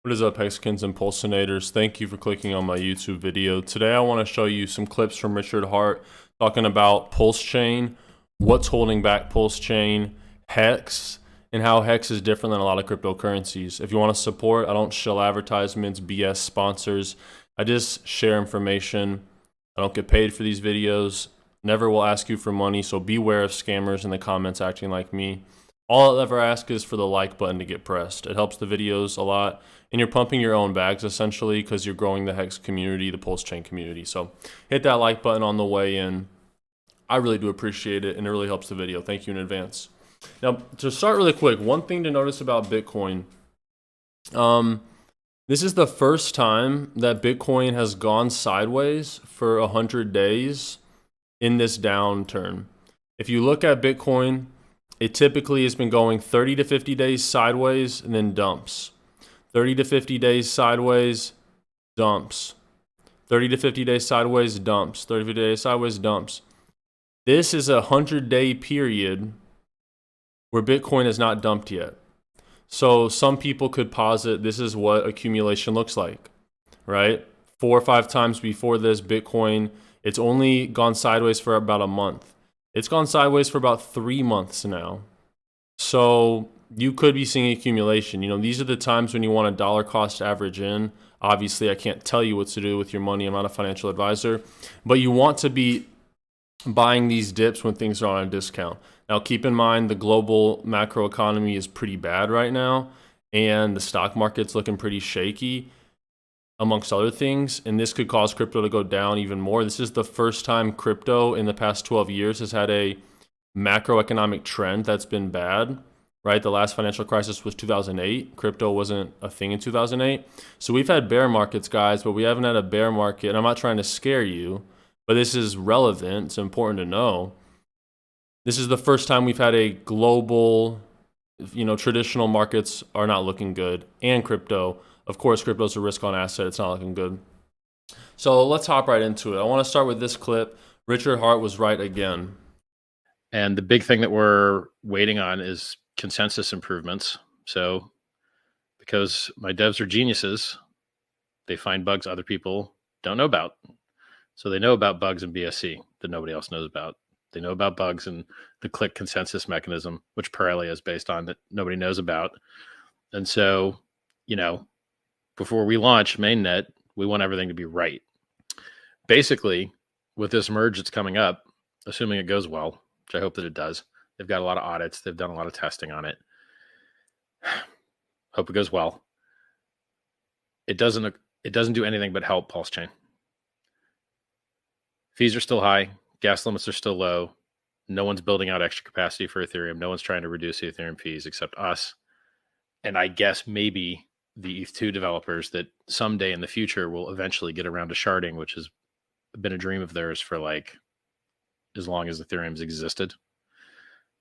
What is up, Hexkins and Pulsinators? Thank you for clicking on my YouTube video. Today I want to show you some clips from Richard Hart talking about Pulsechain, what's holding back Pulsechain, Hex, and how Hex is different than a lot of cryptocurrencies. If you want to support, I don't shill advertisements, BS sponsors. I just share information. I don't get paid for these videos. Never will ask you for money, so beware of scammers in the comments acting like me. All I'll ever ask is for the like button to get pressed. It helps the videos a lot, and you're pumping your own bags essentially because you're growing the Hex community, the Pulsechain community. So hit that like button on the way in. I really do appreciate it, and it really helps the video. Thank you in advance. Now, to start really quick, one thing to notice about Bitcoin. This is the first time that Bitcoin has gone sideways for 100 days in this downturn. If you look at Bitcoin, it typically has been going 30 to 50 days sideways and then dumps. 30 to 50 days sideways, dumps. 30 to 50 days sideways, dumps. 30 to 50 days sideways, dumps. This is a 100-day period where Bitcoin has not dumped yet. So some people could posit this is what accumulation looks like, right? 4 or 5 times before this, Bitcoin, it's only gone sideways for about a month. It's gone sideways for about 3 months now. So you could be seeing accumulation. You know, these are the times when you want a dollar cost average in. Obviously, I can't tell you what to do with your money. I'm not a financial advisor. But you want to be buying these dips when things are on a discount. Now, keep in mind the global macroeconomy is pretty bad right now, and the stock market's looking pretty shaky, amongst other things, and this could cause crypto to go down even more. This is the first time crypto in the past 12 years has had a macroeconomic trend that's been bad, right? The last financial crisis was 2008. Crypto wasn't a thing in 2008. So we've had bear markets, guys, but we haven't had a bear market. And I'm not trying to scare you, but this is relevant. It's important to know. This is the first time we've had a global, traditional markets are not looking good, and crypto. Of course, crypto's a risk on asset. It's not looking good. So let's hop right into it. I want to start with this clip. Richard Hart was right again. And the big thing that we're waiting on is consensus improvements. So because my devs are geniuses, they find bugs other people don't know about. So they know about bugs in BSC that nobody else knows about. They know about bugs in the click consensus mechanism, which Pirelli is based on, that nobody knows about. And so, before we launch mainnet, we want everything to be right. Basically, with this merge that's coming up, assuming it goes well, which I hope that it does, they've got a lot of audits, they've done a lot of testing on it. Hope it goes well. It doesn't do anything but help Pulsechain. Fees are still high, gas limits are still low. No one's building out extra capacity for Ethereum. No one's trying to reduce the Ethereum fees except us. And I guess maybe the ETH2 developers that someday in the future will eventually get around to sharding, which has been a dream of theirs for like as long as Ethereum's existed.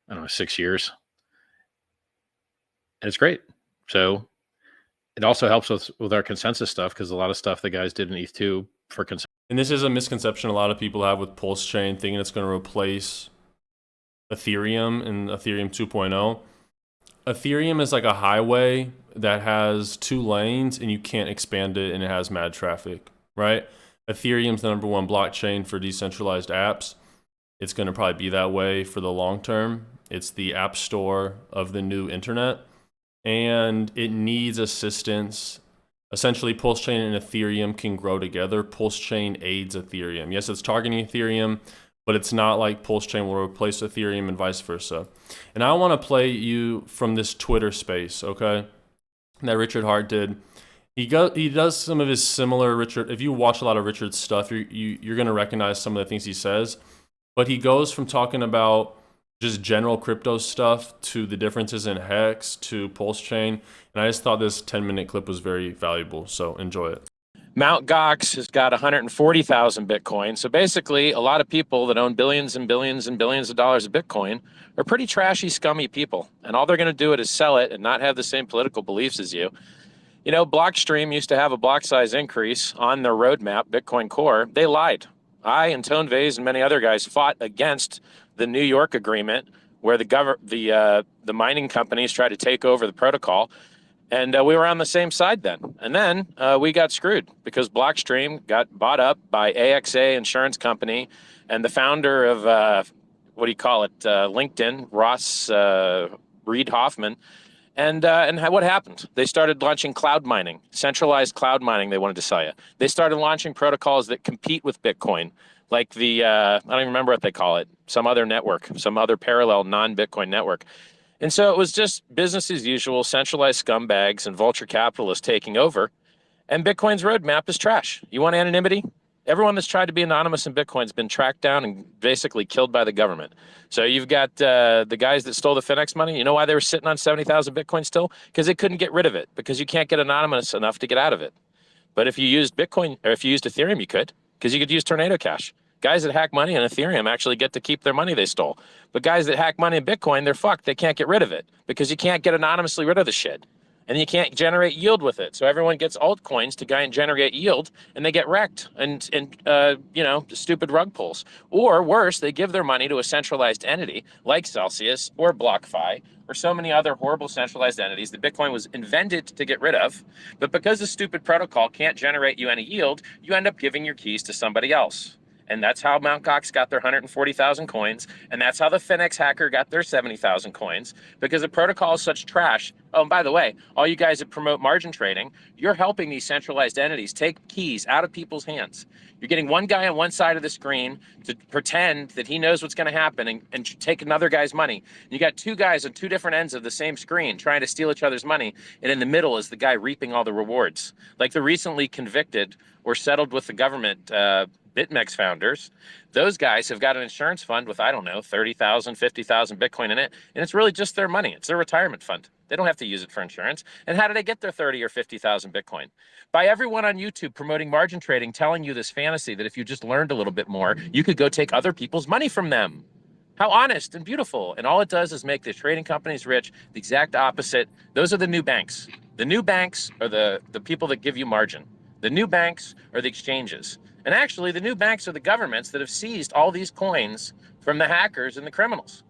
I don't know, 6 years. And it's great. So it also helps with our consensus stuff, because a lot of stuff the guys did in ETH2 for consensus. And this is a misconception a lot of people have with Pulsechain, thinking it's going to replace Ethereum and Ethereum 2.0. Ethereum is like a highway that has 2 lanes and you can't expand it, and it has mad traffic, right? Ethereum's the #1 blockchain for decentralized apps. It's going to probably be that way for the long term. It's the app store of the new internet, and it needs assistance. Essentially, Pulsechain and Ethereum can grow together. Pulsechain aids Ethereum. Yes, it's targeting Ethereum, but it's not like Pulsechain will replace Ethereum and vice versa. And I want to play you from this Twitter space, okay, that Richard Hart did. He does some of his similar Richard. If you watch a lot of Richard's stuff, you're going to recognize some of the things he says. But he goes from talking about just general crypto stuff to the differences in Hex to Pulsechain. And I just thought this 10-minute clip was very valuable. So enjoy it. Mt. Gox has got 140,000 Bitcoin. So basically, a lot of people that own billions and billions and billions of dollars of Bitcoin are pretty trashy, scummy people. And all they're going to do is sell it and not have the same political beliefs as you. You know, Blockstream used to have a block size increase on their roadmap, Bitcoin Core. They lied. I and Tone Vase and many other guys fought against the New York agreement, where the mining companies tried to take over the protocol. And we were on the same side then. And then we got screwed because Blockstream got bought up by AXA Insurance Company, and the founder of, what do you call it, LinkedIn, Ross Reed Hoffman. And what happened? They started launching cloud mining, centralized cloud mining they wanted to sell you. They started launching protocols that compete with Bitcoin, like the, I don't even remember what they call it, some other network, some other parallel non-Bitcoin network. And so it was just business as usual, centralized scumbags and vulture capitalists taking over. And Bitcoin's roadmap is trash. You want anonymity? Everyone that's tried to be anonymous in Bitcoin's been tracked down and basically killed by the government. So you've got the guys that stole the Finex money. You know why they were sitting on 70,000 Bitcoin still? Because they couldn't get rid of it, because you can't get anonymous enough to get out of it. But if you used Bitcoin, or if you used Ethereum, you could, because you could use Tornado Cash. Guys that hack money in Ethereum actually get to keep their money they stole. But guys that hack money in Bitcoin, they're fucked. They can't get rid of it because you can't get anonymously rid of the shit. And you can't generate yield with it. So everyone gets altcoins to generate yield, and they get wrecked and you know, stupid rug pulls. Or worse, they give their money to a centralized entity like Celsius or BlockFi or so many other horrible centralized entities that Bitcoin was invented to get rid of. But because the stupid protocol can't generate you any yield, you end up giving your keys to somebody else. And that's how Mt. Gox got their 140,000 coins. And that's how the Finex hacker got their 70,000 coins, because the protocol is such trash. Oh, and by the way, all you guys that promote margin trading, you're helping these centralized entities take keys out of people's hands. You're getting one guy on one side of the screen to pretend that he knows what's going to happen and take another guy's money. You got two guys on two different ends of the same screen trying to steal each other's money. And in the middle is the guy reaping all the rewards. Like the recently convicted or settled with the government BitMEX founders, those guys have got an insurance fund with, I don't know, 30,000, 50,000 Bitcoin in it. And it's really just their money. It's their retirement fund. They don't have to use it for insurance. And how do they get their 30 or 50,000 Bitcoin? By everyone on YouTube promoting margin trading, telling you this fantasy that if you just learned a little bit more, you could go take other people's money from them. How honest and beautiful. And all it does is make the trading companies rich. The exact opposite. Those are the new banks. The new banks are the people that give you margin. The new banks are the exchanges. And actually, the new banks are the governments that have seized all these coins from the hackers and the criminals.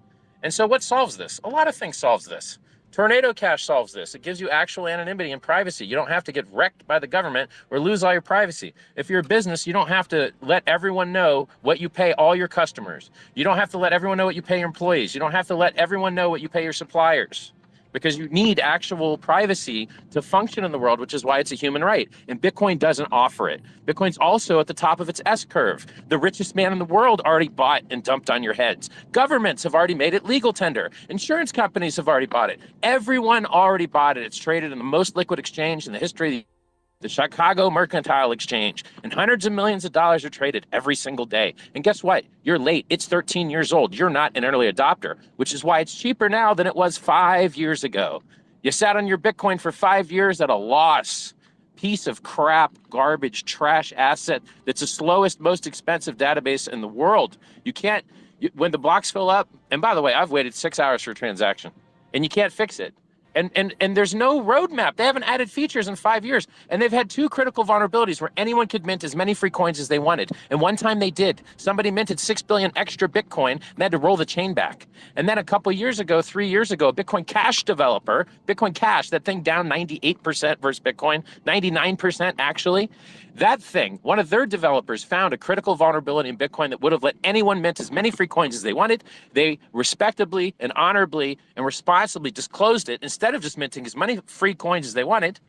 And so what solves this? A lot of things solves this. Tornado Cash solves this. It gives you actual anonymity and privacy. You don't have to get wrecked by the government or lose all your privacy. If you're a business, you don't have to let everyone know what you pay all your customers. You don't have to let everyone know what you pay your employees. You don't have to let everyone know what you pay your suppliers, because you need actual privacy to function in the world, which is why it's a human right. And Bitcoin doesn't offer it. Bitcoin's also at the top of its S-curve. The richest man in the world already bought and dumped on your heads. Governments have already made it legal tender. Insurance companies have already bought it. Everyone already bought it. It's traded in the most liquid exchange in the history of the Chicago Mercantile Exchange, and hundreds of millions of dollars are traded every single day. And guess what? You're late. It's 13 years old. You're not an early adopter, which is why it's cheaper now than it was 5 years ago. You sat on your Bitcoin for 5 years at a loss. Piece of crap, garbage, trash asset that's the slowest, most expensive database in the world. You can't, when the blocks fill up, and by the way, I've waited 6 hours for a transaction, and you can't fix it. And there's no roadmap. They haven't added features in 5 years. And they've had two critical vulnerabilities where anyone could mint as many free coins as they wanted. And one time they did. Somebody minted 6 billion extra Bitcoin and they had to roll the chain back. And then a couple years ago, 3 years ago, a Bitcoin Cash developer, Bitcoin Cash, that thing down 98% versus Bitcoin, 99% actually. That thing, one of their developers found a critical vulnerability in Bitcoin that would have let anyone mint as many free coins as they wanted. They respectably and honorably and responsibly disclosed it instead of just minting as many free coins as they wanted.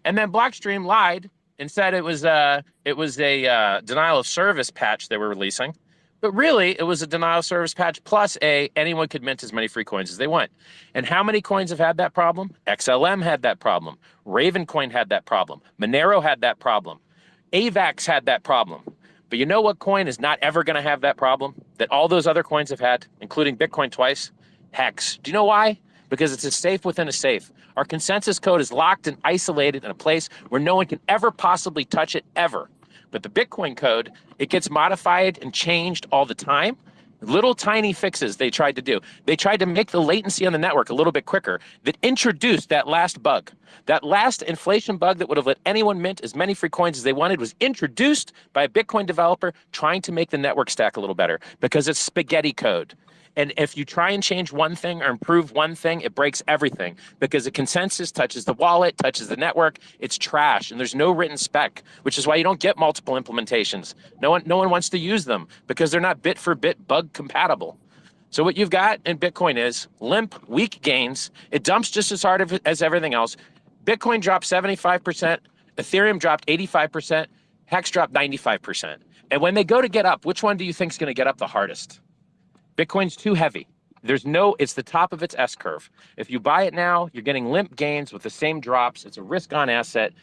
And then Blockstream lied and said it was a denial of service patch they were releasing. But really, it was a denial of service patch plus anyone could mint as many free coins as they want. And how many coins have had that problem? XLM had that problem. Ravencoin had that problem. Monero had that problem. AVAX had that problem. But you know what coin is not ever going to have that problem that all those other coins have had, including Bitcoin twice? Hex. Do you know why? Because it's a safe within a safe. Our consensus code is locked and isolated in a place where no one can ever possibly touch it, ever. But the Bitcoin code, it gets modified and changed all the time. Little tiny fixes they tried to do. They tried to make the latency on the network a little bit quicker that introduced that last bug. That last inflation bug that would have let anyone mint as many free coins as they wanted was introduced by a Bitcoin developer trying to make the network stack a little better because it's spaghetti code. And if you try and change one thing or improve one thing, it breaks everything because the consensus touches the wallet, touches the network. It's trash, and there's no written spec, which is why you don't get multiple implementations. No one wants to use them because they're not bit for bit bug compatible. So what you've got in Bitcoin is limp, weak gains. It dumps just as hard as everything else. Bitcoin dropped 75%, Ethereum dropped 85%, Hex dropped 95%. And when they go to get up, which one do you think is going to get up the hardest? Bitcoin's too heavy. It's the top of its S curve. If you buy it now, you're getting limp gains with the same drops. It's a risk on asset.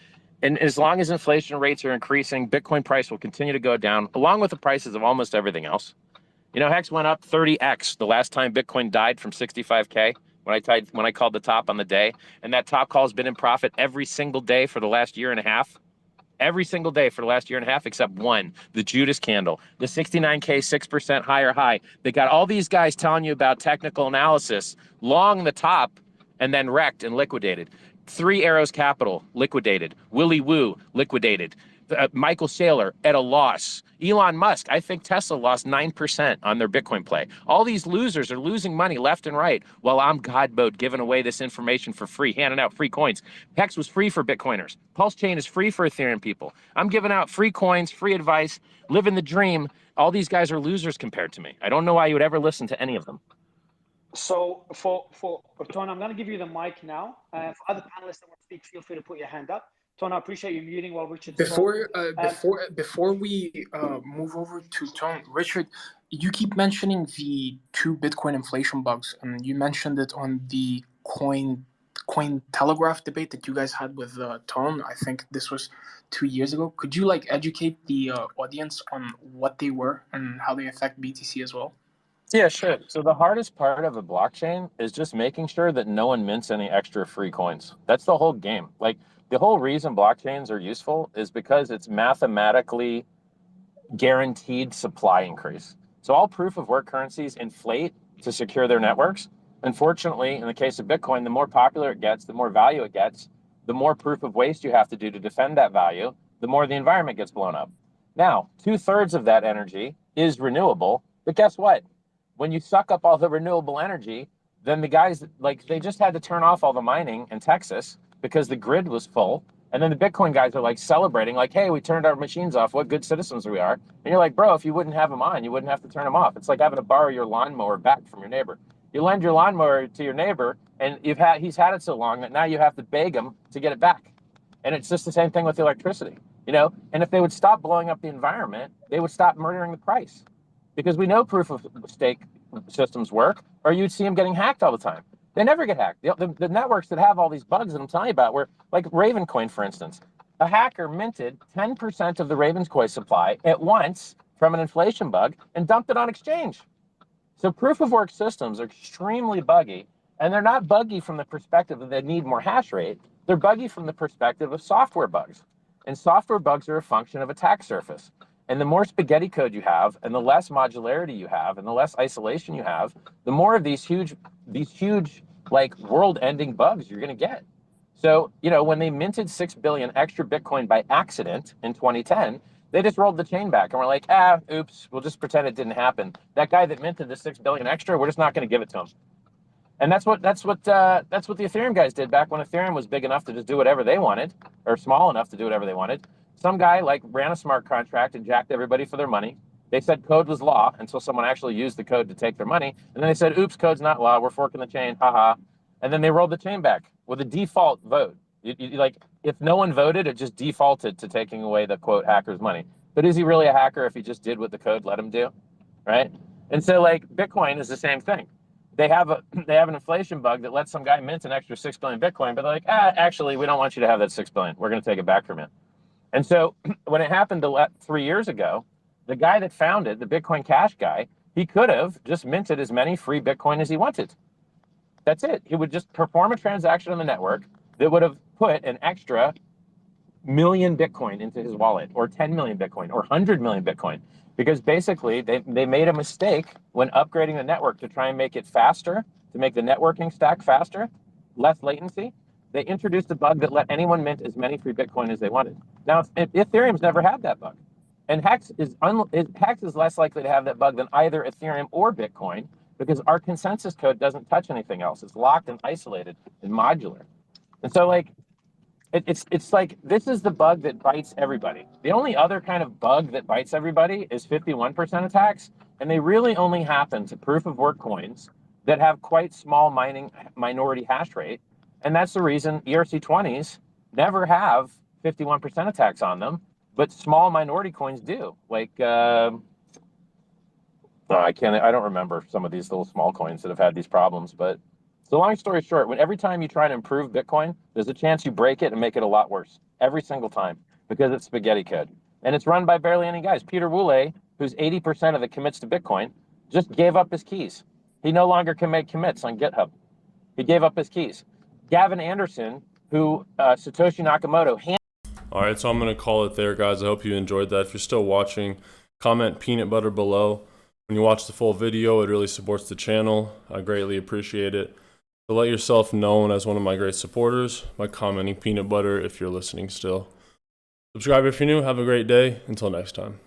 And as long as inflation rates are increasing, Bitcoin price will continue to go down, along with the prices of almost everything else. You know, Hex went up 30x the last time Bitcoin died from 65K when I called the top on the day. And that top call has been in profit every single day for the last year and a half. Every single day for the last year and a half, except one, the Judas candle, the 69K 6% higher high. They got all these guys telling you about technical analysis, long the top, and then wrecked and liquidated. 3 Arrows Capital, liquidated. Willy Woo, liquidated. Michael Saylor at a loss. Elon Musk, I think Tesla lost 9% on their Bitcoin play. All these losers are losing money left and right while I'm God mode giving away this information for free, handing out free coins. Hex was free for Bitcoiners. Pulsechain is free for Ethereum people. I'm giving out free coins, free advice, living the dream. All these guys are losers compared to me. I don't know why you would ever listen to any of them. So for Ton, I'm going to give you the mic now. For other panelists that want to speak, feel free to put your hand up. Ton, I appreciate you muting while Richard before we move over to Tom, Richard, you keep mentioning the 2 Bitcoin inflation bugs, and you mentioned it on the coin telegraph debate that you guys had with Tom. I think this was 2 years ago. Could you educate the audience on what they were and how they affect BTC as well? Yeah, sure. So the hardest part of a blockchain is just making sure that no one mints any extra free coins. That's the whole game. The whole reason blockchains are useful is because it's mathematically guaranteed supply increase. So all proof of work currencies inflate to secure their networks. Unfortunately, in the case of Bitcoin, the more popular it gets, the more value it gets, the more proof of waste you have to do to defend that value, the more the environment gets blown up. Now, 2/3 of that energy is renewable, but guess what? When you suck up all the renewable energy, then the guys, they just had to turn off all the mining in Texas because the grid was full. And then the Bitcoin guys are celebrating, hey, we turned our machines off. What good citizens we are. And you're like, bro, if you wouldn't have them on, you wouldn't have to turn them off. It's like having to borrow your lawnmower back from your neighbor. You lend your lawnmower to your neighbor, and he's had it so long that now you have to beg him to get it back. And it's just the same thing with the electricity, And if they would stop blowing up the environment, they would stop murdering the price. Because we know proof of stake systems work, or you'd see them getting hacked all the time. They never get hacked. The networks that have all these bugs that I'm telling you about were like Ravencoin, for instance. A hacker minted 10% of the Ravencoin supply at once from an inflation bug and dumped it on exchange. So proof of work systems are extremely buggy, and they're not buggy from the perspective that they need more hash rate. They're buggy from the perspective of software bugs. And software bugs are a function of attack surface. And the more spaghetti code you have, and the less modularity you have, and the less isolation you have, the more of these huge world-ending bugs you're going to get. So, when they minted 6 billion extra Bitcoin by accident in 2010, they just rolled the chain back and were like, oops, we'll just pretend it didn't happen. That guy that minted the 6 billion extra, we're just not going to give it to him. And that's what the Ethereum guys did back when Ethereum was big enough to just do whatever they wanted, or small enough to do whatever they wanted. Some guy ran a smart contract and jacked everybody for their money. They said code was law until someone actually used the code to take their money. And then they said, oops, code's not law. We're forking the chain. Haha. And then they rolled the chain back with a default vote. If no one voted, it just defaulted to taking away the quote hacker's money. But is he really a hacker if he just did what the code let him do? Right? And so Bitcoin is the same thing. They have an inflation bug that lets some guy mint an extra 6 billion Bitcoin, but they're like, actually, we don't want you to have that 6 billion. We're going to take it back from you. And so when it happened 3 years ago, the guy that founded, the Bitcoin Cash guy, he could have just minted as many free Bitcoin as he wanted. That's it. He would just perform a transaction on the network that would have put an extra million Bitcoin into his wallet, or 10 million Bitcoin, or 100 million Bitcoin. Because basically, they made a mistake when upgrading the network to try and make it faster, to make the networking stack faster, less latency. they introduced a bug that let anyone mint as many free Bitcoin as they wanted. Now, Ethereum's never had that bug. And Hex is less likely to have that bug than either Ethereum or Bitcoin, because our consensus code doesn't touch anything else. It's locked and isolated and modular. And so, like, it's like, this is the bug that bites everybody. The only other kind of bug that bites everybody is 51% attacks, and they really only happen to proof of work coins that have quite small minority hash rate. And that's the reason ERC20s never have 51% attacks on them, but small minority coins do. Like, I don't remember some of these little small coins that have had these problems, but so long story short, every time you try to improve Bitcoin, there's a chance you break it and make it a lot worse every single time, because it's spaghetti code. And it's run by barely any guys. Peter Wooley, who's 80% of the commits to Bitcoin, just gave up his keys. He no longer can make commits on GitHub. He gave up his keys. Gavin Anderson, who Satoshi Nakamoto All right, so I'm going to call it there, guys. I hope you enjoyed that. If you're still watching, comment peanut butter below. When you watch the full video, it really supports the channel. I greatly appreciate it. So let yourself known as one of my great supporters by commenting peanut butter if you're listening still. Subscribe if you're new. Have a great day. Until next time.